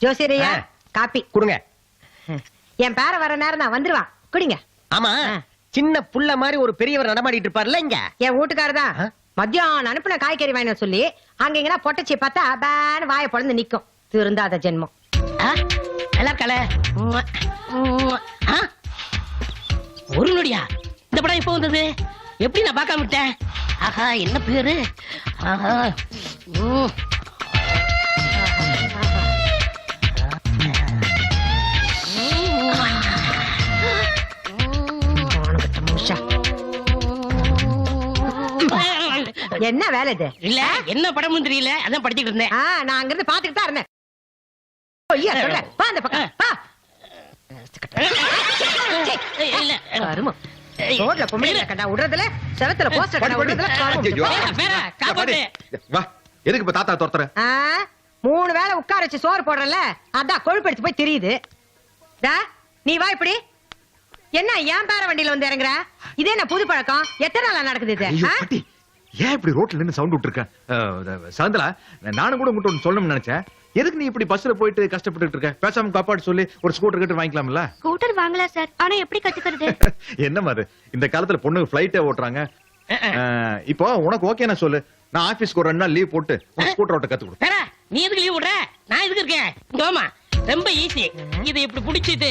ஜோசியரையா copy கொடுங்க. என் பேர வர நேரம் தான் வந்துருவான், குடிங்க. ஆமா, சின்ன புள்ள மாதிரி ஒரு பெரியவர் நடமாடிட்டு இருப்பார்ல இங்க. என் வீட்டுக்காரதான் மத்தியானம் அனுப்புன காய்கறி வாங்கி சொல்லி அங்க இங்கன்னா பொட்டச்சி பார்த்தா பேன்னு வாயை பொழந்து நிக்கும். திருந்தாத ஜென்மம். நல்லா கல ஒரு நொடியா இந்த படம் எப்போ வந்தது? எப்படி நான் பார்க்காம விட்டேன்? ஆஹா, என்ன பேரு? ஆஹா, என்ன வேலை இது? இல்ல என்ன படமும் தெரியல, அதான் படிச்சுட்டு இருந்தேன். நான் அங்க இருந்து பாத்துக்கிட்டு தான் இருந்தேன். ரோட்ல பொம்பளை கடா விடுறதுல, செவத்துல போஸ்டர் கடா விடுறதுல எதுக்கு இப்ப தாத்தா துரத்துற? 3 வேளை உட்கார வச்சு சோறு போடுறல, அதான் கொழுப்படுத்து போய் தெரியுது. நீ வா இப்படி. என்ன ஏன் பேர வண்டியில வந்து இறங்குற? இதே என்ன புது பழக்கம்? எத்தனை நாளா நடக்குது இது? ஏன் இப்படி ரோட்ல நின்னு சவுண்ட் விட்டு இருக்க? சாந்தலா, நானும் கூட உங்ககிட்ட ஒன்னு சொல்லணும்னு நினைச்சேன். எதுக்கு நீ இப்படி பஸ்ல போயிட்டு கஷ்டப்பட்டு இருக்க? பேசாம காப்பாடு சொல்லி ஒரு ஸ்கூட்டர் கிட்ட வாங்கிக்கலாம்ல? ஸ்கூட்டர் வாங்கலாம் சார், ஆனா எப்படி கத்துக்கிறது? என்ன மாதிரி இந்த காலத்துல பொண்ணுங்க பிளைட்டே ஓட்டுறாங்க. இப்போ உனக்கு ஓகே நான் சொல்லு, நான் ஆபீஸ்க்கு ஒரு 2 நாள் லீவ் போட்டு ஸ்கூட்டர் ஓட்ட கத்து கொடு. நீ எதுக்கு லீவ் விடுற? நான் எதுக்கு இருக்கேன்? கோமா ரொம்ப ஈஸி. இதை இப்படி புடிச்சிட்டு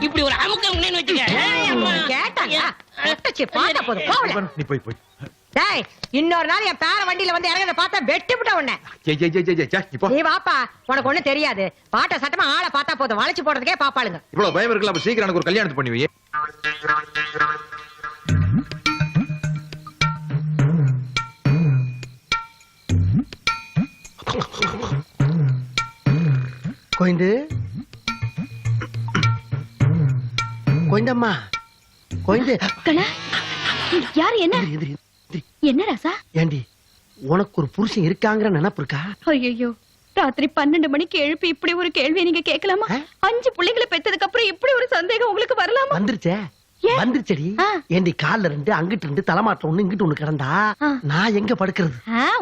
இப்படி ஒரு அமுக்க முன்னேன்னு வச்சுக்க. நீ போய் போய் இன்னொரு நாள் என் பேர வண்டியில வந்து இறங்கத பார்த்தா வெட்டி விட்ட உடனே. நீ வாப்பா, உனக்கு ஒண்ணு தெரியாது. பாட்ட சட்டமா ஆளை பார்த்தா போதும், வளைச்சு போடுறதுக்கே பாப்பாளுங்க. இவ்வளவு பயம் இருக்குல்ல, அப்ப சீக்கிரம் எனக்கு ஒரு கல்யாணத்தை பண்ணி வை. கோயிந்து கோயிந்தம்மா, கோயிந்து யாரு? என்ன என்ன ராசா? ஏண்டி, உனக்கு ஒரு புருஷன் இருக்காங்கிற நினைப்பு இருக்கா? ஐயோ, ராத்திரி 12 மணிக்கு எழுப்பி இப்படி ஒரு கேள்வி நீங்க கேட்கலாமா? 5 பிள்ளைகளை பெத்ததுக்கு அப்புறம் இப்படி ஒரு சந்தேகம் உங்களுக்கு வரலாமா? வந்துருச்சே, வந்துருச்சடி. ஏண்டி, கால்ல 2 அங்கிட்டு 2 தலைமாட்டம் 1 இங்கிட்டு 1 கிடந்தா நான் எங்க படுக்கிறது?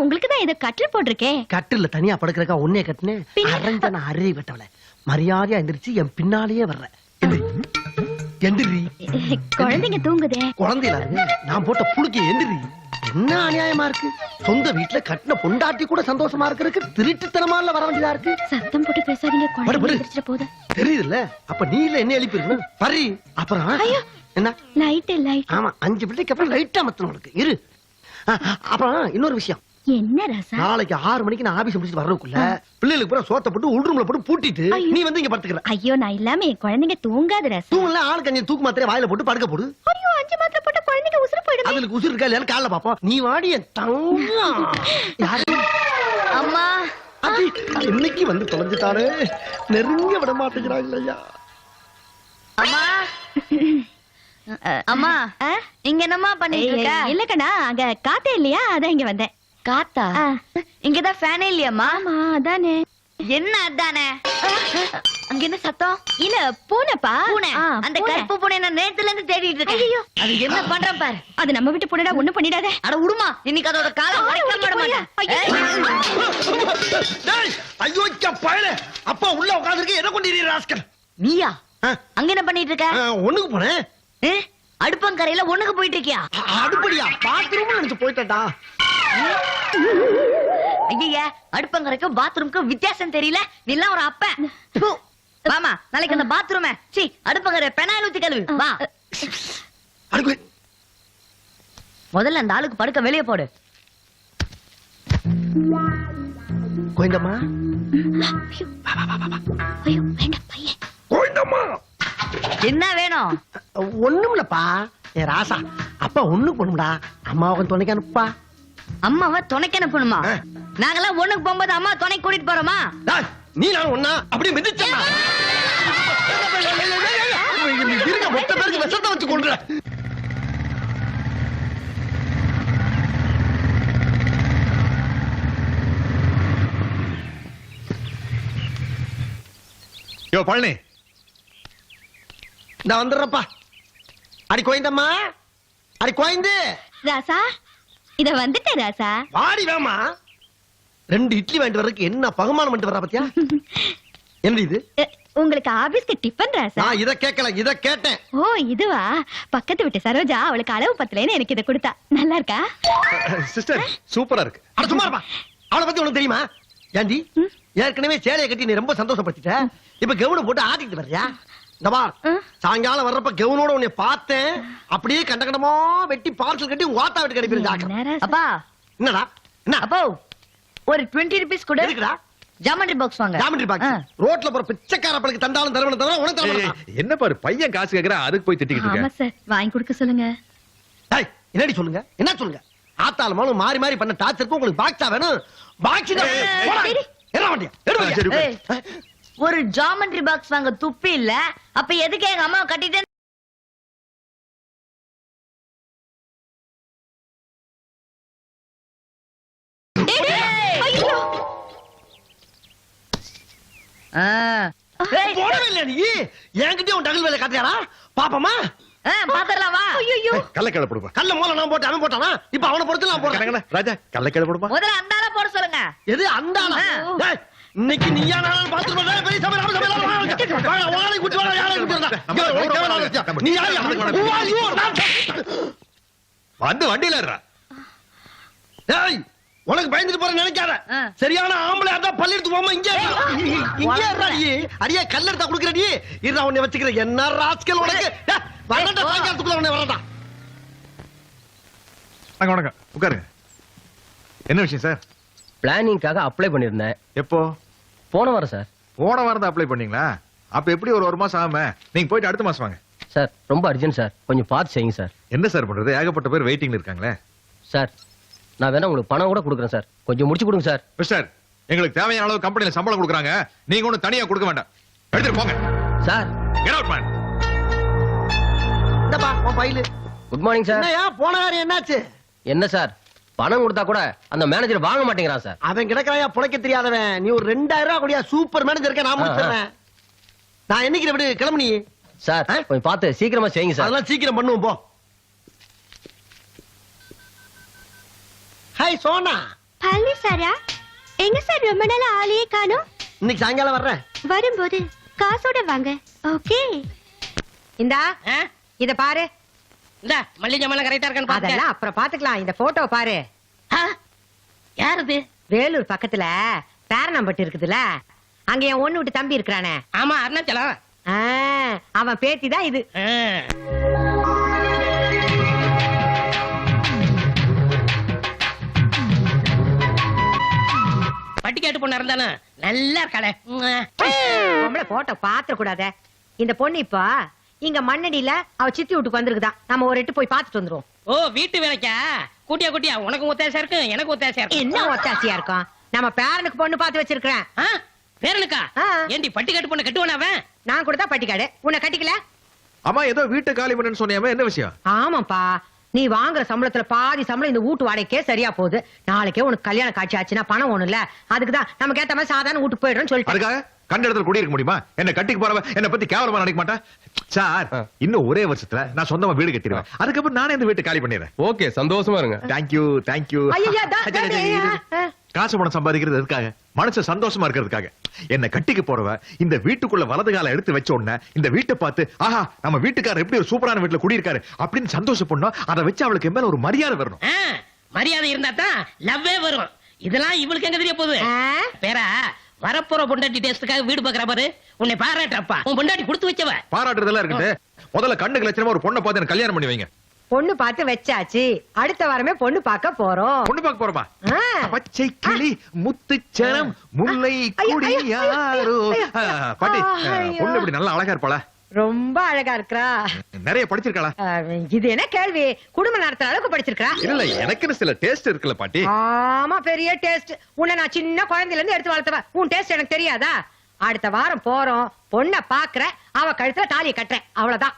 உங்களுக்கு தான் இத கட்டில் போட்டிருக்கேன். கட்டில தனியா படுக்கிறக்கா ஒன்னே கட்டினேன். அரஞ்சன அரை வெட்டவள மரியாதையா எந்திரிச்சு என் பின்னாலேயே வர்ற. எந்திரி, குழந்தைங்க தூங்குதே. குழந்தையில நான் போட்ட புழுக்கி எந்திரி. என்ன அநியாயமா இருக்கு? சொந்த வீட்டுல கட்டின பொண்டாட்டி கூட சந்தோஷமா இருக்கிறதுக்கு திருட்டுத்தனமால வர வேண்டியதா இருக்கு. சத்தம் போட்டு பேசாதீங்க, குழந்தை எந்திரிச்சிட போகுது. தெரியுதுல்ல, அப்ப நீ இல்ல என்ன எழுப்பி இருக்கணும். பரி அப்புறம் என்ன? Light light. ஆமா, 5 பிள்ளைக்கு அப்புறம் லைட்டா மத்தணும் உனக்கு இரு. அப்புறம் இன்னொரு விஷயம். என்ன ராசா? நாளைக்கு 6 மணிக்கு நான் ஆபீஸ் முடிச்சிட்டு வரதுக்குள்ள பிள்ளைகளுக்கு பூரா சோத்த போட்டு உள்ரூம்ல போட்டு பூட்டிட்டு நீ வந்து இங்க படுத்துக்கற. ஐயோ, நான் இல்லாம என் குழந்தைங்க தூங்காது ராசா. தூங்கல, ஆளு கஞ்சி தூக்கு மாத்திரை வாயில போட்டு படுக்க போடு. ஐயோ, 5 மாத்திரை போட்டு குழந்தைங்க உசுறு போயிடுமே. அதுல உசுறு இருக்கா இல்லையா காலைல பாப்போம். நீ வாடி என் தங்கம். அம்மா, அது இன்னைக்கு வந்து தொலைஞ்சிட்டாரு. நெருங்க விட மாட்டேங்கிறாங்க ஐயா. அம்மா, அம்மா இங்க என்னம்மா பண்ணிட்டு இருக்க? இல்ல கண்ணா, அங்க காத்தே இல்லையா, அதான் இங்க வந்தேன். காத்தா? இங்கதான் ஃபேனே இல்லையாம்மா? ஆமா, அதானே. என்ன அதானே? அங்க என்ன சத்தம்? இல்ல, பூனைப்பா. பூனை? அந்த கருப்பு பூனை நான் நேத்துல இருந்து தேடிட்டு இருக்கேன். ஐயோ, அது என்ன பண்றேன் பாரு. அது நம்ம வீட்டு பூனைடா, ஒண்ணும் பண்ணிடாதே. அட உடுமா, இன்னைக்கு அதோட காலம் உடைக்க விட மாட்டேன். ஐயோ பயலே, அப்பா உள்ள உட்கார்ந்திருக்க, என்ன கொண்டீரீ ராஸ்கல்? நீயா? அங்க என்ன பண்ணிட்டு இருக்க? ஒண்ணுக்கு போனேன். அடுப்பங்கரையில ஒண்ணுக்கு போயிட்டு இருக்கியா? அடுப்படியா? பாத்ரூம் நினைச்சு போயிட்டா. ஐயா, அடுப்பங்கரைக்கும் பாத்ரூமுக்கும் வித்தியாசம் தெரியல. நீ எல்லாம் ஒரு அப்ப. வாமா, நாளைக்கு அந்த பாத்ரூம் அடுப்பங்கரை பெனாயில் ஊத்தி கழுவு. வா. முதல்ல அந்த ஆளுக்கு படுக்க வெளியே போடு. கோயிந்தம்மா, ஐயோ வேண்டாம் பையன். கோயிந்தம்மா, என்ன வேணும்? ஒண்ணுமில்லப்பா. ஏ ராசா, அப்பா ஒண்ணுக்கு போணும்டா. அம்மாவை துணைக்கு அனுப்பா. அம்மாவை துணைக்கு அனுப்பணுமா? நாங்கெல்லாம் ஒண்ணுக்கு போகும்போது அம்மா துணை கூட்டிட்டு போறோமா? நீ நான் ஒண்ணா அப்படியே மிதிச்சா மொத்த பேருக்கு விஷத்தை வச்சு கொள்ற. யோ பழனி, நான் வந்துடுறப்பா. அடி கோயந்தம்மா, அடி கோயந்து. ராசா, இத வந்துட்டேன் ராசா. வாடி வேமா. 2 இட்லி வாங்கிட்டு வர்றதுக்கு என்ன பகுமானம் பண்ணிட்டு வர்ற பத்தியா? என்ன இது? உங்களுக்கு ஆபீஸ்க்கு டிஃபன் ராசா. நான் இத கேட்கல, இத கேட்டேன். ஓ இதுவா? பக்கத்து வீட்டு சரோஜா அவளுக்கு அளவு பத்தலைன்னு எனக்கு இதை கொடுத்தா. நல்லா இருக்கா? சிஸ்டர் சூப்பரா இருக்கு. அட சும்மா இருப்பா. அவளை பத்தி உனக்கு தெரியுமா? ஏண்டி ஏற்கனவே சேலையை கட்டி நீ ரொம்ப சந்தோஷப்படுத்திட்ட. இப்ப கவுன போட்டு ஆட்டிட்டு வர்றியா? இந்த பார், சாயங்காலம் வர்றப்ப கவுனோட உன்னை பார்த்தேன். அப்படியே கண்டகண்டமா வெட்டி பார்சல் கட்டி உங்க வாத்தா வீட்டுக்கு அனுப்பிடுங்க. அப்பா என்னடா என்ன அப்போ ஒரு 20 rupees கூட எதுக்குடா? ஜாமெண்ட்ரி பாக்ஸ் வாங்க. ஜாமெண்ட்ரி பாக்ஸ் ரோட்ல போற பிச்சைக்கார பழக்கு தந்தாலும் தரவன தவிர உனக்கு தர மாட்டான். என்ன பாரு பையன் காசு கேக்குறா, அதுக்கு போய் திட்டிக்கிட்டு ஆமா இருக்க. சார், வாங்கி கொடுக்க சொல்லுங்க. டேய் என்னடி சொல்லுங்க, என்ன சொல்லுங்க? ஆத்தால மாலும் மாறி மாறி பண்ண டார்ச்சருக்கு உங்களுக்கு பாக்ஸா வேணும்? பாக்ஸ் தான் சரி. என்ன வண்டியா? எடு வண்டியா. சரி, ஏய், ஒரு ஜாமெண்ட்ரி பாக்ஸ் வாங்க துப்பி இல்ல. அப்ப எதுக்கு எங்க அம்மா கட்டிட்டு போடவே இல்ல நீ. என்கிட்ட உன் டகல் வேலை காட்டியாரா? பாப்பமா பாத்திரலாம் வா. கள்ளக்கடை போடுப்பா. கல்ல மூல நான் போட்டு அவன் போட்டானா? இப்ப அவனை பொறுத்து நான் போடுறேன். ராஜா கள்ளக்கடை போடுப்பா. முதல்ல அந்தால போட சொல்லுங்க. எது அந்த ஆளா? டேய், இன்னைக்கு நீயா நானும் பாத்துட்டு போறேன். பெரிய சபை நம்ம சபையில வாங்க. வாழை குட்டி வாழை யாரை குட்டி நீ யாரு? வந்து வண்டியில ஏறா. டேய் உனக்கு பயந்துட்டு போற நினைக்காத. சரியான ஆம்பளை அதான் பள்ளி எடுத்து போமா. இங்க இங்க இருடாடி. அடியே கல்ல எடுத்தா குடுக்குறடி. இருடா உன்னை வச்சுக்கிறேன். என்ன ராஸ்கல் உனக்கு? வரடா சாயங்காலத்துக்குள்ள உன்னை வரடா. வாங்க வணக்கம் உட்காருங்க. என்ன விஷயம் சார்? பிளானிங்காக அப்ளை பண்ணிருந்தேன். எப்போ? போன வாரம் சார். போன வாரம் தான் அப்ளை பண்ணீங்களா? அப்ப எப்படி ஒரு மாசம் ஆகாம நீங்க போயிட்டு அடுத்த மாசம் வாங்க. சார் ரொம்ப அர்ஜென்ட் சார், கொஞ்சம் பார்த்து செய்யுங்க சார். என்ன சார் பண்றது? ஏகப்பட்ட பேர் வெயிட்டிங்ல இருக்காங்களே. சார் நான் வேணா உங்களுக்கு பணம் கூட கொடுக்குறேன் சார், கொஞ்சம் முடிச்சு கொடுங்க சார். மிஸ்டர், எங்களுக்கு தேவையான அளவு கம்பெனில சம்பளம் கொடுக்குறாங்க, நீங்க ஒண்ணு தனியா கொடுக்க வேண்டாம். எடுத்துட்டு போங்க சார். Get out, man. இந்தப்பா உன் ஃபைல். Good morning sir. என்னையா போன வாரம் என்னாச்சு? என்ன சார் பணம் கொடுத்தா கூட அந்த மேனேஜர் வாங்க மாட்டேங்கிறான் சார். அவன் கிடக்குறாயா புழைக்க தெரியாதவன். நீ ஒரு 2000 ரூபாய் கூடிய சூப்பர் மேனேஜர் இருக்க நான் முடிச்சிடுறேன். நான் என்னைக்கு விடு கிளம்பு நீ. சார் கொஞ்சம் பார்த்து சீக்கிரமா செய்யுங்க சார். அதெல்லாம் சீக்கிரம் பண்ணுவோம் போ. ஹாய் சோனா. பழனி சாரா, எங்க சார் ரொம்ப நாள் ஆளையே காணோம்? இன்னைக்கு சாயங்காலம் வர்றேன். வரும்போது காசோட வாங்க. ஓகே. இந்தா ஆ? இத பாரு. இந்த மல்லிகை ஜாமான் கரெக்டா இருக்கான்னு பாத்துக்க. அதெல்லாம் அப்புறம் பாத்துக்கலாம். இந்த போட்டோவை பாரு. ஆ? யார் இது? வேலூர் பக்கத்துல பேரணம்பட்டு இருக்குதுல, அங்க என் ஒண்ணு விட்டு தம்பி இருக்கிறானே, ஆமா அருணாச்சலம். ஆ, அவன் பேத்தி தான் இது. ஆ. பட்டிக்காட்டு பொண்ணு இருந்தானே நல்லா இருக்காளே. பொம்பளை போட்டோ பாத்திர கூடாதே. இந்த பொண்ணு இப்ப இங்க மண்ணடியில அவ சித்தி வீட்டுக்கு வந்திருக்குதான். நம்ம ஒரு எட்டு போய் பாத்துட்டு வந்துருவோம். ஓ வீட்டு வேலைக்கா? கூட்டியா கூட்டியா, உனக்கு ஒத்தாசையா இருக்கு, எனக்கு ஒத்தாசையா இருக்கு. என்ன ஒத்தாசியா இருக்கும்? நம்ம பேரனுக்கு பொண்ணு பாத்து வச்சிருக்கிறேன். ஆ? பேரனுக்கா? ஆ. ஏண்டி பட்டிக்காட்டு பொண்ணு கட்டுவானா அவன்? நான் கூட தான் பட்டிக்காடு. உன்னை கட்டிக்கல? அம்மா ஏதோ வீட்டை காலி பண்ணுன்னு சொன்னியாமே, என்ன விஷயம்? ஆமாப்பா, நீ வாங்குற சம்பளத்துல பாதி சம்பளம் இந்த வீட்டு வாடகைக்கே சரியா போகுது. நாளைக்கே உனக்கு கல்யாணம் காட்சி ஆச்சுன்னா பணம் ஒண்ணுல, அதுக்குதான் நமக்கு ஏத்த மாதிரி சாதாரண வீட்டுக்கு போயிடுறோம்னு சொல்லிட்டு. அதுக்காக கண்ட இடத்துல குடியிருக்க முடியுமா? என்ன கட்டிக்கு போறவ என்ன பத்தி கேவலமா நினைக்க மாட்டா சார். இன்னும் ஒரே வருஷத்துல நான் சொந்தமா வீடு கட்டிடுவேன். அதுக்கப்புறம் நானே இந்த வீட்டை காலி பண்ணிடுறேன். ஓகே சந்தோஷமா இருங்க. Thank you thank you. ஐயா, காசு பணம் சம்பாதிக்கிறது எதுக்காக? மனசு சந்தோஷமா இருக்கிறதுக்காக. என்ன கட்டிக்கு போறவ இந்த வீட்டுக்குள்ள வலது கால எடுத்து வச்ச உடனே இந்த வீட்டை பார்த்து ஆஹா நம்ம வீட்டுக்காரர் எப்படி ஒரு சூப்பரான வீட்டுல குடியிருக்காரு அப்படின்னு சந்தோஷப்படணும். அதை வச்சு அவளுக்கு மேல ஒரு மரியாதை வரணும். ஆ, மரியாதை இருந்தா தான் லவ்வே வரும். இதெல்லாம் இவளுக்கு எங்க தெரிய போகுது? பேரா வரப்போற பொண்டாட்டி டேஸ்டுக்காக வீடு பாக்குற பாரு. உன்னை பாராட்டப்பா, உன் பொண்டாட்டி கொடுத்து வச்சவ. பாராட்டுறதெல்லாம் இருக்குது. முதல்ல கண்ணுக்கு லட்சணமா ஒரு பொண்ணை பார்த்து எனக்கு கல்யாணம் பண்ணி வைங்க. பொண்ணு பார்த்து வச்சாச்சு. அடுத்த வாரமே பொண்ணு பார்க்க போறோம். பொண்ணு பார்க்க போறோமா? ஆ. பச்சை கிளி முத்துச்சரம் முல்லை கொடி யாரோ. பாட்டி, பொண்ணு இப்படி நல்லா அழகா இருப்பாளா? ரொம்ப அழகா இருக்கா. நிறைய படிச்சிருக்காளா? இது என்ன கேள்வி? குடும்ப நடத்துற அளவுக்கு படிச்சிருக்கா? இல்ல எனக்குன்னு சில டேஸ்ட் இருக்குல்ல பாட்டி. ஆமா, பெரிய டேஸ்ட். உன்னை நான் சின்ன குழந்தையில இருந்து எடுத்து வளர்த்தவ. உன் டேஸ்ட் எனக்கு தெரியாதா? அடுத்த வாரம் போறோம், பொண்ண பாக்குற, அவ கழுத்துல தாலியை கட்டுறேன், அவ்வளவுதான்.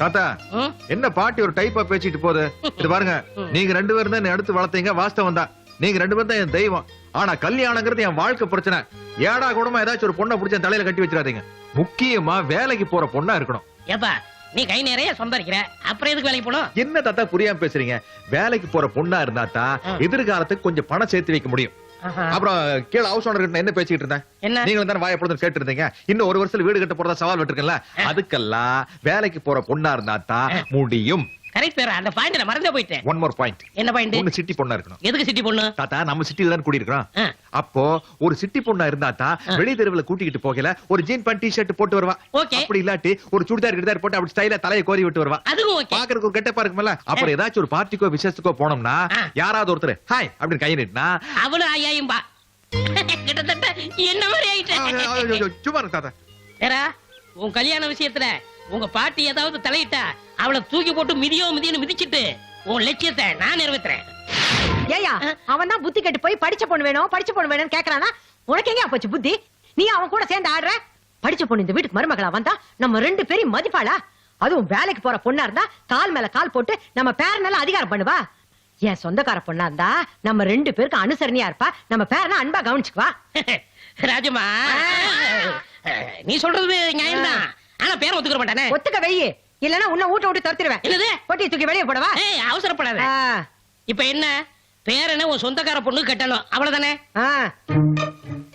தாத்தா, ம்? என்ன பாட்டி ஒரு டைப்பா பேசிட்டு போகுது? இது பாருங்க, நீங்க 2 பேரும் தான் எடுத்து வளர்த்தீங்க, வாஸ்தவம் தான். நீங்க 2 பேரும் தான் என் தெய்வம். ஆனா கல்யாணங்கிறது என் வாழ்க்கை பிரச்சனை. ஏடா கூடமா ஏதாச்சும் ஒரு பொண்ணை பிடிச்ச தலையில கட்டி வச்சிடாதீங்க. முக்கியமா வேலைக்கு போற பொண்ணா இருக்கணும். ஏப்பா நீ கை நிறைய சம்பாதிக்கிற, அப்புறம் எதுக்கு வேலைக்கு போகணும்? என்ன தாத்தா புரியாம பேசுறீங்க? வேலைக்கு போற பொண்ணா இருந்தா தான் எதிர்காலத்துக்கு கொஞ்சம் பணம் சேர்த்து வைக்க முடியும். ஆஹா. அப்புறம் கீழே ஹவுஸ் ஓனர் கிட்ட என்ன பேசிக்கிட்டு இருந்தேன் என்ன? நீங்களும் தானே வாயை பொழுது கேட்டு இருந்தீங்க. இன்னும் ஒரு வருஷத்துல வீடு கட்ட போறதா சவால் விட்டுருக்கல. அதுக்கெல்லாம் வேலைக்கு போற பொண்ணா இருந்தா தான் முடியும். கரெக்ட் பேரா, அந்த பாயிண்ட் நான் மறந்தே போயிட்டேன். One more point. என்ன பாயிண்ட்? பொண்ணு சிட்டி பொண்ணா இருக்கணும். எதுக்கு சிட்டி பொண்ணு? தாத்தா நம்ம சிட்டில தான் குடியிருக்கிறோம். ஆ. அப்போ ஒரு சிட்டி பொண்ணா இருந்தா தான் வெளி தெருவுல கூட்டிக்கிட்டு போகல ஒரு ஜீன் பேண்ட் டி-ஷர்ட் போட்டு வருவா. Okay. அப்படி இல்லாட்டி ஒரு சுடிதார் போட்டு அப்படி ஸ்டைலா தலையை கோரி விட்டு வருவா. அதுவும் ஓகே. பாக்குறதுக்கு ஒரு கெட்டப்பா இருக்கும்ல. அப்புறம் ஏதாச்சும் ஒரு பார்ட்டிக்கோ விசேஷத்துக்கோ போனோம்னா ஆ. யாராவது ஒருத்தர் ஹாய் அப்படின்னு கை நீட்டினா அவளும் ஐயாயும் பா. கிட்டத்தட்ட என்ன மாதிரி ஆயிட்டேன். சும்மா இரு தாத்தா. பேரா, உன் கல்யாண விஷயத்துல உங்க பாட்டி ஏதாவது தலையிட்டா அவளை தூக்கி போட்டு மிதின்னு மிதிச்சிட்டு உன் லட்சியத்தை நான் நிறைவேற்றுறேன். ஏயா அவன் தான் புத்தி கெட்டு போய் படிச்ச பொண்ணு வேணும்னு கேக்குறானா? உனக்கு எங்க போச்சு புத்தி? நீ அவன் கூட சேர்ந்து ஆடுற? படிச்ச பொண்ணு இந்த வீட்டுக்கு மருமகளா வந்தா நம்ம 2 பேரும் மதிப்பாளா? அதுவும் வேலைக்கு போற பொண்ணா இருந்தா கால் மேல கால் போட்டு நம்ம பேரனால அதிகாரம் பண்ணுவா. என் சொந்தக்கார பொண்ணா இருந்தா நம்ம 2 பேருக்கு அனுசரணையா இருப்பா. நம்ம பேரனை அன்பா கவனிச்சுக்குவா. ராஜமா, நீ சொல்றது நியாயம்தான். ஆனா பேரை ஒத்துக்க மாட்டானே. ஒத்துக்க வெயி, இல்லன்னா உன்னை ஊட்ட விட்டு துரத்திடுவேன். என்னது? பொட்டி தூக்கி வெளியே போடவா? ஏய், அவசரப்படாத. ஆ, இப்ப என்ன, பேரனை உன் சொந்தக்கார பொண்ணு கட்டணும், அவ்வளவுதானே? ஆ.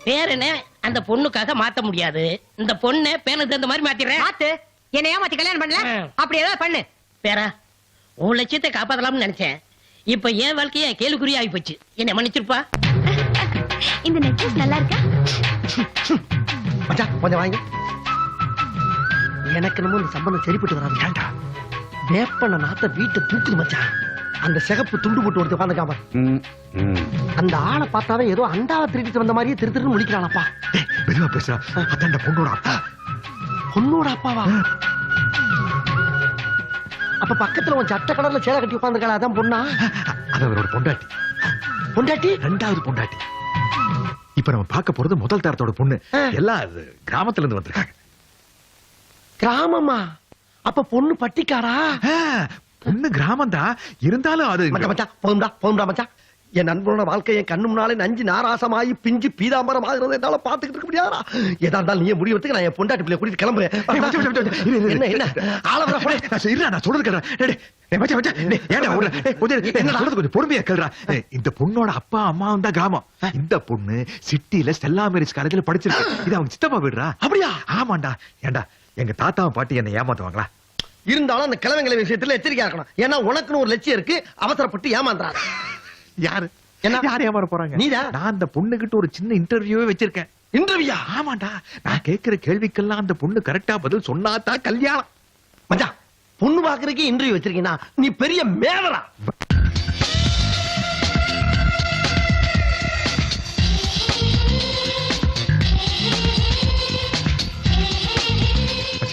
பேரனை அந்த பொண்ணுக்காக மாத்த முடியாது. இந்த பொண்ணை பேனுக்கு தகுந்த மாதிரி மாத்திடுறேன். மாத்து. என்னை ஏமாத்தி கல்யாணம் பண்ணல? அப்படி ஏதாவது பண்ணு. பேரா, உன் லட்சியத்தை காப்பாத்தலாம்னு நினைச்சேன். இப்ப என் வாழ்க்கைய கேள்விக்குறி ஆகி போச்சு. என்ன மன்னிச்சிருப்பா. இந்த நெக்லஸ் நல்லா இருக்கா? மச்சான் கொஞ்சம் வாங்க. எனக்கு என்னமோ இந்த சம்பந்தம் சரிப்பட்டு வராது. ஏன்டா வேப்பன நாத்த வீட்டை தூக்குது மச்சான். அந்த சிகப்பு துண்டு போட்டு ஒருத்தர் உட்காந்துக்காம அந்த ஆளை பார்த்தாவே ஏதோ அண்டாவை திருடிட்டு வந்த மாதிரியே திருன்னு முடிக்கிறானப்பா. மெதுவா பேசுறா. அதான் பொண்ணோட அப்பா. பொண்ணோட அப்பாவா? அப்ப பக்கத்துல உன் சட்ட கலர்ல சேலை கட்டி உட்காந்துருக்காளா? அதான் பொண்ணா? அது அவரோட பொண்டாட்டி. பொண்டாட்டி? 2வது பொண்டாட்டி. இப்ப நம்ம பார்க்க போறது முதல் தரத்தோட பொண்ணு. எல்லாம் அது கிராமத்துல இருந்து வந்திருக்காங்க. கிராமமா? அப்ப பொண்ணு பட்டிக்காரா? பொண்ணு கிராமம் தான், இருந்தாலும் அது மச்சான் மச்சான் போதும்டா மச்சான். என் நண்பனோட வாழ்க்கை என் கண்ணு முன்னாலே நஞ்சு நாராசமாயி பிஞ்சு பீதாம்பரம் ஆகுறதை என்னால பாத்துக்கிட்டு இருக்க முடியாதா? ஏதா இருந்தாலும் நீ முடிவதுக்கு நான் என் பொண்டாட்டி பிள்ளைய கூட்டிட்டு கிளம்புறேன். என்ன என்ன ஆளவரா போய் நான் சொல்றது கேட்கிறேன். கொஞ்சம் பொறுமையா கேள்றா. இந்த பொண்ணோட அப்பா அம்மாவும் தான் கிராமம். இந்த பொண்ணு சிட்டில ஸ்டெல்லா மேரிஸ் காலேஜ்ல படிச்சிருக்கு. இது அவங்க சித்தப்பா வீடுறா. அப்படியா? ஆமாண்டா. ஏண்டா எங்க தாத்தாவும் பாட்டி என்ன ஏமாத்துவாங்களா? இருந்தாலும் அந்த கிழவங்களை விஷயத்துல எச்சரிக்கையா இருக்கணும். ஏன்னா உனக்குன்னு ஒரு லட்சியம் இருக்கு. அவசரப்பட்டு ஏமாந்துறாரு. யாரு என்ன? யார் ஏமாற போறாங்க? நீதான். நான் அந்த பொண்ணு கிட்ட ஒரு சின்ன இன்டர்வியூவே வச்சிருக்கேன். இன்டர்வியூயா? ஆமாண்டா. நான் கேட்கிற கேள்விக்கெல்லாம் அந்த பொண்ணு கரெக்டா பதில் சொன்னாதான் கல்யாணம். மச்சான் பொண்ணு பாக்குறதுக்கு இன்டர்வியூ வச்சிருக்கீங்கன்னா நீ பெரிய மேவரா.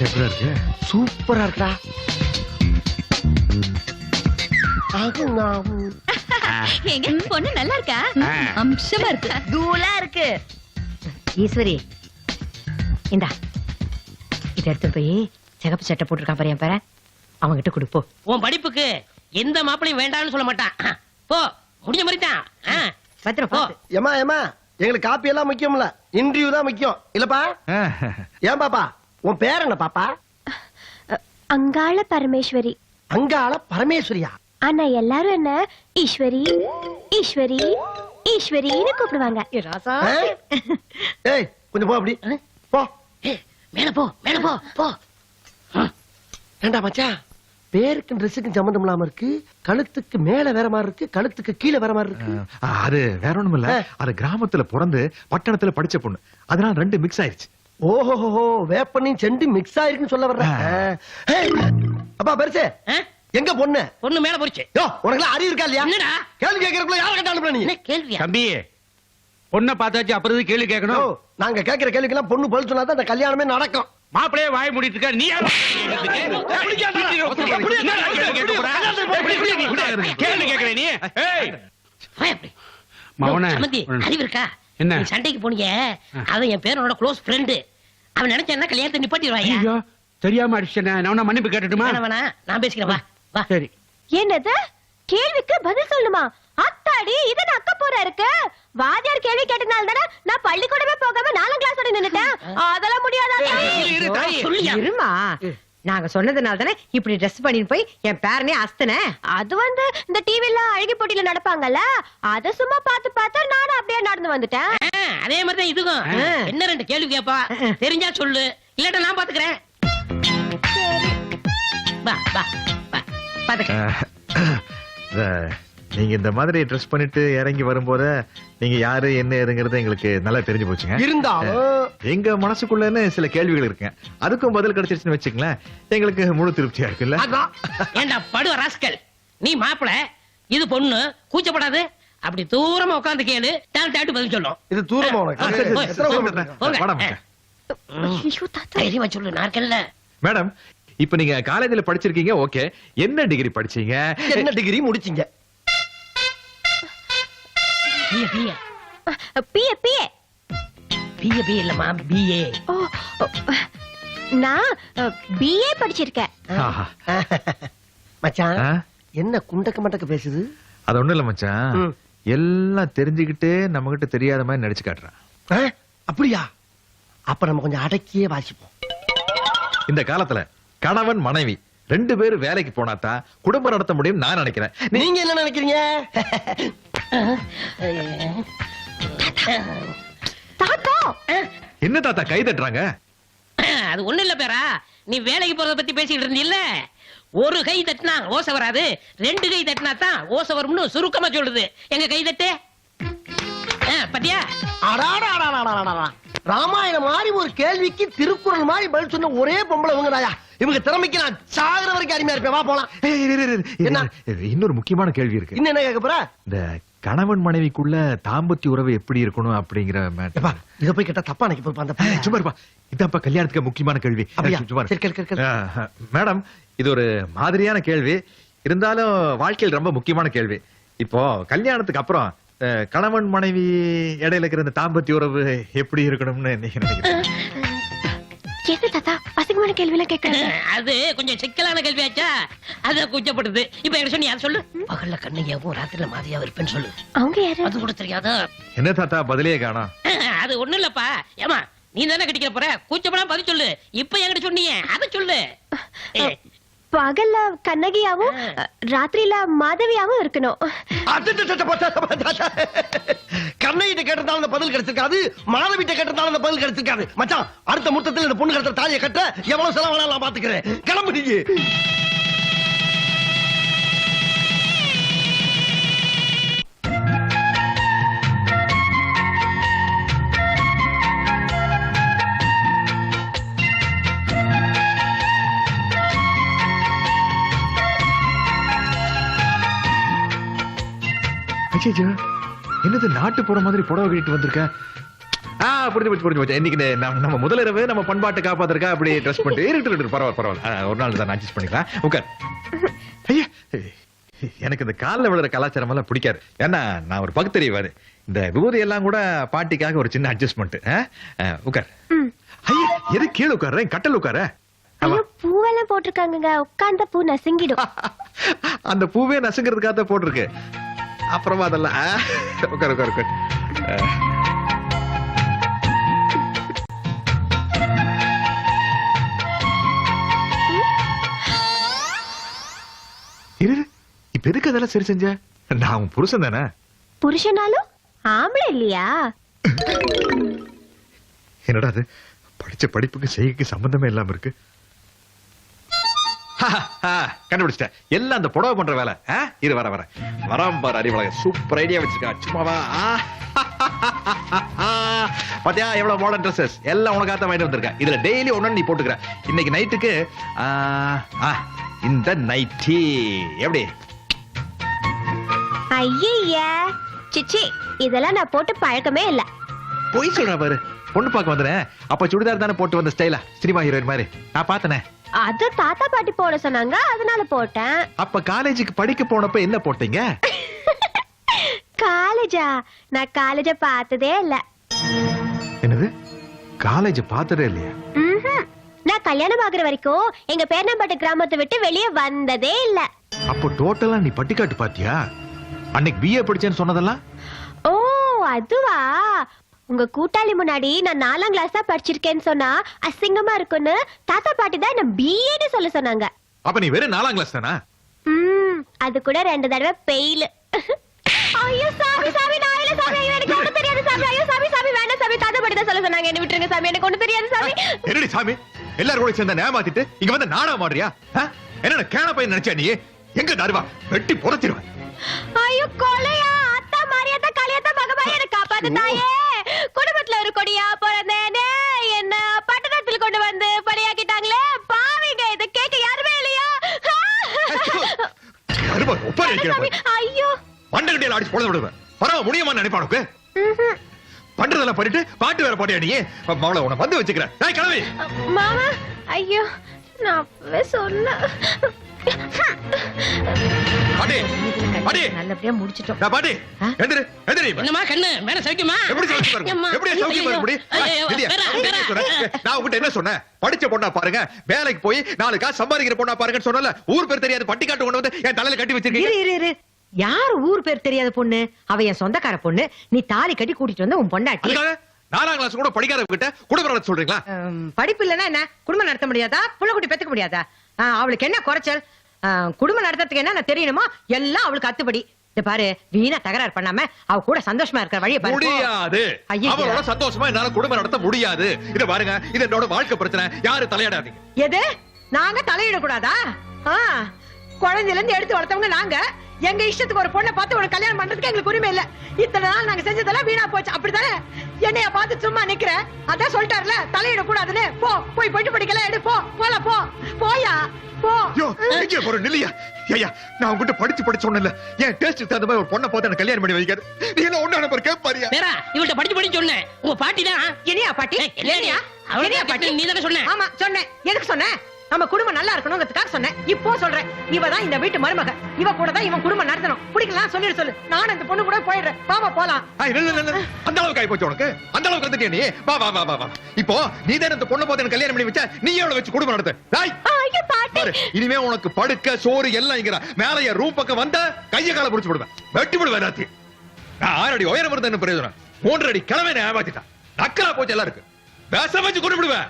எப்படியா இருக்கு? சூப்பரா இருக்கா. எங்க பொண்ணு நல்லா இருக்கா? அம்சமா இருக்கு, தூளா இருக்கு. ஈஸ்வரி, இந்தா இத எடுத்து போய் சிகப்பு சட்டை போட்டுருக்கான் பாரு என் பேர, அவன்கிட்ட கொடுப்போ. உன் படிப்புக்கு எந்த மாப்பிளையும் வேண்டாம்னு சொல்ல மாட்டான். போ, முடிஞ்ச மாதிரி தான். பத்திரம் போ. போ. ஏமா ஏமா எங்களுக்கு காப்பி எல்லாம் முக்கியம் இல்ல, இன்டர்வியூ தான் முக்கியம் இல்லப்பா? ஏன் பாப்பா உன் பேர் என்ன பாப்பா? அங்காள பரமேஸ்வரி. அங்காள பரமேஸ்வரியா? ஆனா எல்லாரும் என்ன ஈஸ்வரி ஈஸ்வரி ஈஸ்வரின்னு கூப்பிடுவாங்க. ஏ ராசா. ஏய் கொஞ்சம் போ அப்படி போ. மேல போ, மேல போ, போ. ஏண்டா மச்சான் பேருக்கு ட்ரெஸ்ஸுக்கு சம்பந்தம் இல்லாம இருக்கு. கழுத்துக்கு மேல வேற மாதிரி இருக்கு, கழுத்துக்கு கீழே வேற மாதிரி இருக்கு. அது வேற ஒண்ணும் இல்ல. அது கிராமத்துல பிறந்து பட்டணத்துல படிச்ச பொண்ணு. அதனால 2 மிக்ஸ் ஆயிருச்சு. ஓஹோ வேப்பனையும் செண்டு மிக்ஸ் ஆயிருக்குன்னு சொல்ல வர்றேன். அப்பா பெருசு எங்க பொண்ணு? பொண்ணு மேல போச்சு. யோ உனக்கு அறிவு இருக்கா இல்லையா? என்னடா கேள்வி கேட்கறதுக்குள்ள யார கட்ட அனுப்புற நீ? என்ன கேள்வியா? தம்பி, பொண்ணை பார்த்தாச்சு, அப்புறம் கேள்வி யோ, கேட்கணும். நாங்க கேட்கிற கேள்விக்கெல்லாம் பொண்ணு பதில் சொன்னாதான் அந்த கல்யாணமே நடக்கும். மாப்பிளையே வாய் மூடிட்டு இருக்க, நீ யாரு? கேள்வி கேட்கிறேன் நீ. ஏய், போய் அப்படி. மவனே, சமந்தி, அறிவு இருக்கா? என்ன? நீ சண்டைக்கு போனீங்க, அவன் என் பேரோட க்ளோஸ் ஃப்ரெண்டு. அவன் நினைச்சா கல்யாணத்தை நிப்பாட்டிடுவாங்க. ஐயோ, தெரியாம அடிச்சேன். நான் மன்னிப்பு கேட்டுட்டுமா? வேணா, நான் பேசிக்கிறேன். வா வா. சரி. என்னது? கேள்விக்கு பதில் சொல்லுமா? அத்தாடி, இது நான் அக்க போற இருக்கு. வாத்தியார் கேள்வி கேட்டனால தானே நான் பள்ளிக்கூடமே போகாம 4ஆம் கிளாஸோட நின்னுட்டேன். அதெல்லாம் முடியாதா? சொல்லியா? இருமா. நாங்க சொன்னதுனால தானே இப்படி ட்ரெஸ் பண்ணிட்டு போய் என் பேரனே அஸ்தன. அது வந்து இந்த டிவில அழகி போட்டியில நடப்பாங்கல்ல, அத சும்மா பார்த்து நானும் அப்படியே நடந்து வந்துட்டேன். அதே மாதிரி தான் இதுக்கும். என்ன 2 கேள்வி கேப்பா, தெரிஞ்சா சொல்லு, இல்லாட்டா நான் பாத்துக்கிறேன். வா வா வா பாத்துக்க. நீங்க இந்த மாதிரி ட்ரெஸ் பண்ணிட்டு இறங்கி வரும்போது நீங்க யாரு என்ன ஏதுங்கிறது எங்களுக்கு நல்லா தெரிஞ்சு போச்சுங்க. இருந்தாலும் எங்க மனசுக்குள்ளன்னு சில கேள்விகள் இருக்குங்க, அதுக்கும் பதில் கிடைச்சிருச்சுன்னு வச்சுங்களேன், எங்களுக்கு முழு திருப்தியா இருக்குல்ல. அதான். ஏண்டா படுவ ராஸ்கல், நீ மாப்பிள, இது பொண்ணு, கூச்சப்படாது, அப்படி தூரமா உட்கார்ந்து கேளு, தாட்டு பதில் சொல்லும். இது தூரமா உனக்கு. எத்தனை கிலோமீட்டர்? வாடா மச்சான். ஐயோ தாத்தா, தைரியமா சொல்லு, நான் இருக்கேன்ல. மேடம், இப்ப நீங்க காலேஜ்ல படிச்சிருக்கீங்க, ஓகே, என்ன டிகிரி படிச்சீங்க? என்ன டிகிரி முடிச்சீங்க? BA BA BA BA BA BA இல்லம்மா, பிஏ. ஓ, நான் பிஏ படிச்சிருக்கேன். ஆஹா. மச்சான் ஆ? என்ன குண்டக்க மண்டக்க பேசுது? அது ஒண்ணும் இல்ல மச்சான், ம். எல்லாம் தெரிஞ்சுக்கிட்டு நம்ம கிட்ட தெரியாத மாதிரி நடிச்சு காட்டுறான். ஆ? அப்படியா? அப்ப நம்ம கொஞ்சம் அடக்கியே வாசிப்போம். இந்த காலத்துல கணவன் மனைவி 2 பேரும் வேலைக்கு போனாதான் குடும்பம் நடத்த முடியும் நான் நினைக்கிறேன். நீங்க என்ன நினைக்கிறீங்க? தாத்தா, என்ன தாத்தா கை தட்டுறாங்க? அது ஒண்ணு இல்ல பேரா, நீ வேலைக்கு போறத பத்தி பேசிட்டு இருந்தீல்ல, ஒரு கை தட்டினா ஓசை வராது, 2 கை தட்டினா தான் ஓசை வரும்னு சுருக்கமா சொல்லுது. எங்க கை தட்டு பத்தியா? அடாடாடாடாடாடா. ராமாயணம் மாதிரி ஒரு கேள்விக்கு திருக்குறள் மாதிரி பதில் சொன்ன ஒரே பொம்பளை இவங்கதாயா. இவங்க திறமைக்கு நான் சாகுற வரைக்கும் அடிமையா இருப்பேன். வா போலாம். என்ன? இன்னொரு முக்கியமான கேள்வி இருக்கு. இன்னும் என்ன கேட்க போற? இந்த கணவன் மனைவிக்குள்ள தாம்பத்திய உறவு எப்படி இருக்கணும் அப்படிங்கிற மேட்டர். எப்பா, இத போய் கேட்டா தப்பா நினைக்க போய் அந்த பையன். சும்மா இருப்பா, இதான்ப்பா கல்யாணத்துக்கு முக்கியமான கேள்வி. அப்படியா? சும்மா இரு. சரி, கேளு, கேளு, கேளு. மேடம், இது ஒரு மாதிரியான கேள்வி, இருந்தாலும் வாழ்க்கையில் ரொம்ப முக்கியமான கேள்வி. இப்போ கல்யாணத்துக்கு அப்புறம் கணவன் மனைவி இடையில இருக்கிற இந்த தாம்பத்திய உறவு எப்படி இருக்கணும்னு நீங்க நினைக்கிறீங்க? என்ன தாத்தா அசிங்கமான கேள்வி எல்லாம் கேட்கறீங்க? அது கொஞ்சம் சிக்கலான கேள்வியாச்சா, அத கூச்சப்படுது. இப்ப என்ன சொன்னி யார் சொல்லு? பகல்ல கண்ணையாவும் ராத்திரில மாதிரியாவும் இருப்பேன்னு சொல்லு. அவங்க யாரு? அது கூட தெரியாதா? என்ன தாத்தா பதிலே காணோம்? அது ஒண்ணு இல்லப்பா. ஏமா, நீ தானே கட்டிக்கிற போற, கூச்சப்படாம பதில் சொல்லு. இப்ப என்கிட்ட சொன்னீங்க, அத சொல்லு. பகல்ல கண்ணகியாவும் ராத்திரில மாதவியாவும் இருக்கணும். கண்ணையிட்ட கேட்டதால அந்த பதில் கிடைச்சிருக்காது, மாதவிட்ட கேட்டதால அந்த பதில் கிடைச்சிருக்காது. மச்சான், அடுத்த முத்தத்தில் இந்த பொண்ணு கடத்த தாலியை கட்ட எவ்வளவு செலவானாலும் நான் பாத்துக்கிறேன். கிளம்பு நீங்க. அச்சச்சோ, என்னது நாட்டு போற மாதிரி புடவை கட்டிட்டு வந்திருக்க? புரிஞ்சு போச்சு. இன்னைக்கு நம்ம முதலிரவு நம்ம பண்பாட்டை காப்பாத்திருக்கா அப்படி ட்ரெஸ் பண்ணிட்டு இருக்கு. பரவாயில்ல, ஒரு நாள் தான் அட்ஜஸ்ட் பண்ணிக்கலாம். உட்கார். ஐயா, எனக்கு இந்த காலில் விழுற கலாச்சாரம் எல்லாம் பிடிக்காது. ஏன்னா நான் ஒரு பகுத்தறிவாரு. இந்த விபூதி எல்லாம் கூட பாட்டிக்காக ஒரு சின்ன அட்ஜஸ்ட்மெண்ட். உட்கார். ஐயா, எது கீழே உட்கார்றேன், கட்டல் உட்கார. பூவெல்லாம் போட்டிருக்காங்க, உட்கார்ந்த பூ நசுங்கிடும். அந்த பூவே நசுங்கிறதுக்காக தான் போட்டிருக்கு. அப்புறமா அதெல்லாம் உட்கார் உட்கார் உட்கார். இப்ப எதுக்கு அதெல்லாம் சரி செஞ்ச? நான் உன் புருஷன் தானே. புருஷனாலும் ஆம்பளை இல்லையா? என்னடா அது, படிச்ச படிப்புக்கு செய்கைக்கு சம்பந்தமே இல்லாம இருக்கு. கண்டுபிடிச்சிட்டேன், எல்லாம் அந்த புடவை பண்ற வேலை. இரு வர வராம்பார் அறிவழக. சூப்பர் ஐடியா வச்சிருக்கா. சும்மாவா? பாத்தியா எவ்வளவு மாடர்ன் ட்ரெஸ்ஸஸ் எல்லாம் உனக்காக வாங்கிட்டு வந்திருக்கேன். இதுல டெய்லி ஒண்ணு நீ போட்டுக்கிற. இன்னைக்கு நைட்டுக்கு இந்த நைட்டி எப்படி? ஐயா சிச்சி, இதெல்லாம் நான் போட்டு பழக்கமே இல்ல. பொய் சொல்ற பாரு. பொண்ணு பார்க்க வந்தேன், அப்ப சுடிதார் தானே போட்டு வந்த ஸ்டைலா, சினிமா ஹீரோயின் மாதிரி. நான் பார்த்தனே. அது தாத்தா பாட்டி போட சொன்னாங்க, அதனால போட்டேன். அப்ப காலேஜுக்கு படிக்க போனப்ப என்ன போட்டீங்க? காலேஜா? நான் காலேஜ பார்த்ததே இல்ல. என்னது, காலேஜ் பார்த்ததே இல்லையா? நான் கல்யாணம் ஆகுற வரைக்கும் எங்க பேர்ணம்பட்டு கிராமத்தை விட்டு வெளியே வந்ததே இல்ல. அப்போ டோட்டலா நீ பட்டிக்காட்டு பாத்தியா? அன்னைக்கு பிஏ படிச்சேன்னு சொன்னதெல்லாம்? ஓ அதுவா? உங்க கூட்டாளி முன்னாடி நான் 4ஆம் கிளாஸ் தான் படிச்சிருக்கேன்னு சொன்னா அசிங்கமா இருக்குன்னு தாத்தா பாட்டி தான் என்ன பிஏன்னு சொல்ல சொன்னாங்க. அப்ப நீ வெறும் 4ஆம் கிளாஸ் தானா? அது கூட 2 தடவை பெயில். ஐயோ சாமி சாமி நான் இல்ல சாமி, ஐயோ எனக்கு ஒண்ணும் தெரியாது சாமி, ஐயோ சாமி சாமி வேணாம் சாமி, தாத்தா பாட்டி தான் சொல்ல சொன்னாங்க, என்ன விட்டுருங்க சாமி, எனக்கு ஒண்ணும் தெரியாது சாமி. என்னடி சாமி எல்லாரும் கூட சேர்ந்து ஏமாத்திட்டு இங்க வந்து நாடா மாடுறியா? என்ன கேன பையன் நினைச்சா நீ? எங்க தருவா வெட்டி புதைச்சிருவேன். ஐயோ கொலையா அத்தா மாரியாத்தா காளியாத்தா மகமாரி எனக்கு காப்பாத்து தாயே. குடும்பத்துல ஒரு கொடியா பிறந்தேனே, என்ன பட்டணத்துல கொண்டு வந்து பலியாக்கிட்டாங்களே பாவிங்க, இத கேட்க யாருமே இல்லையா? அருமா ஒப்பாரி வைக்கிறேன். ஐயோ மண்டகண்டியில அடிச்சு பொழுது விடுவேன். பரவ முடியுமா நினைப்பானுக்கு? பண்றதெல்லாம் பண்ணிட்டு பாட்டு வேற பாட்டியா நீ? அவளை உன வந்து வச்சுக்கிறேன். கிளம்பி மாமா. ஐயோ நான் அப்பவே சொன்னேன். பாட்டி பாட்டி நல்லபடியா முடிச்சிட்டோம். பாட்டி எந்திரு எந்திரி. என்னம்மா கண்ணு மேல சௌக்கியமா? எப்படி சௌக்கியம் பாருங்க? அம்மா. எப்படி சௌக்கியம் பாருங்க? எப்படி? ஐயோ, வித்யா, வேற, நான் வேற. என்ன சொன்னேன்? நான் உன்கிட்ட என்ன சொன்னேன்? படிச்ச பொண்ணா பாருங்க, வேலைக்கு போய் 4 காசு சம்பாதிக்கிற பொண்ணா பாருங்கன்னு சொன்னல. ஊர் பேர் தெரியாது பட்டி காட்டு கொண்டு வந்து என் தலையில கட்டி வச்சிருக்கீங்க. இரு இரு இரு, யார் ஊர் பேர் தெரியாத பொண்ணு? அவ என் சொந்தக்கார பொண்ணு. நீ தாலி கட்டி கூட்டிட்டு வந்த உன் பொண்டாட்டி. அதுக்காக 4ஆம் கிளாஸ் கூட படிக்காதவங்க கிட்ட குடும்பம் நடத்த சொல்றீங்களா? படிப்பு இல்லன்னா என்ன குடும்பம் நடத்த முடியாதா? புள்ள குட்டி பெத்துக்க முடியாதா? அவளுக்கு என்ன குறைச்சல்? குடும்பம் நடத்துறதுக்கு என்ன தெரியணுமோ எல்லாம் அவளுக்கு அத்துப்படி. இத பாரு, வீணா தகராறு பண்ணாம அவ கூட சந்தோஷமா இருக்கிற வழியை பாரு. முடியாது. ஐயையோ. அவளோட சந்தோஷமா என்னால குடும்பம் நடத்த முடியாது. இத பாருங்க, இது என்னோட வாழ்க்கை பிரச்சனை. யாரு தலையிடாதீங்க. எது? நாங்க தலையிட கூடாதா? குழந்தையில இருந்து எடுத்து வளர்த்தவங்க நாங்க. எங்க இஷ்டத்துக்கு ஒரு பொண்ணை பார்த்து உனக்கு கல்யாணம் பண்றதுக்கு எங்களுக்கு உரிமை இல்ல. இத்தனை நாள் நாங்க செஞ்சதெல்லாம் வீணா போச்சு. அப்படித்தானே? என்னைய பார்த்து சும்மா நிக்கிற? அதான் சொல்லிட்டாருல தலையிட கூடாதுன்னு. போய் போயிட்டு படிக்கலாம் எடு. போலாம் போ. போயா போ. யோ, எங்கே போற நில்லையா? ஐயா, நான் உன்கிட்ட படிச்சு சொன்னேன்ல, என் டேஸ்ட் தகுந்த மாதிரி ஒரு பொண்ணை பார்த்து எனக்கு கல்யாணம் பண்ணி வைக்காது. நீ எல்லாம் ஒண்ணு அனுப்புற கேப்பாரியா? வேற இவள்கிட்ட படிச்சு சொன்னேன். உங்க பாட்டி தான். என்னையா பாட்டி? என்னையா? என்னையா பாட்டி? நீ தானே சொன்ன. ஆமா சொன்னேன். எதுக்கு சொன்னேன்? நம்ம குடும்பம் நல்லா இருக்கணும்ங்கிறதுக்காக சொன்னேன். இப்போ சொல்றேன், இவ தான் இந்த வீட்டு மருமக. இவ கூட தான் இவன் குடும்பம் நடத்தணும். பிடிக்கலாம் சொல்லு. நானும் இந்த பொண்ணு கூட போயிடுறேன். பாமா போலாம். அந்த அளவுக்கு ஆயி போச்சு உனக்கு? அந்த அளவுக்கு வந்துட்டியா நீ? வா. இப்போ நீ தான் இந்த பொண்ணை பார்த்து எனக்கு கல்யாணம் பண்ணி வச்சா, நீ எவ்வளவு வச்சு குடும்பம் நடத்து? ஐயோ பாட்டி. பாரு, இனிமே உனக்கு படுக்க சோறு எல்லாம் இங்கற மேல என் ரூம் பக்கம் வந்தா கைய கால புடிச்சு விடுவேன். வெட்டி விடுவேன் ராத்தி. நான் 6 அடி உயரம் இருந்த என்ன பிரயோஜனம்? 3 அடி கிழமை ஏமாத்திட்டான். நக்கலா போச்சு எல்லாம் இருக்கு. பேச வச்சு கொண்டு விடுவேன்.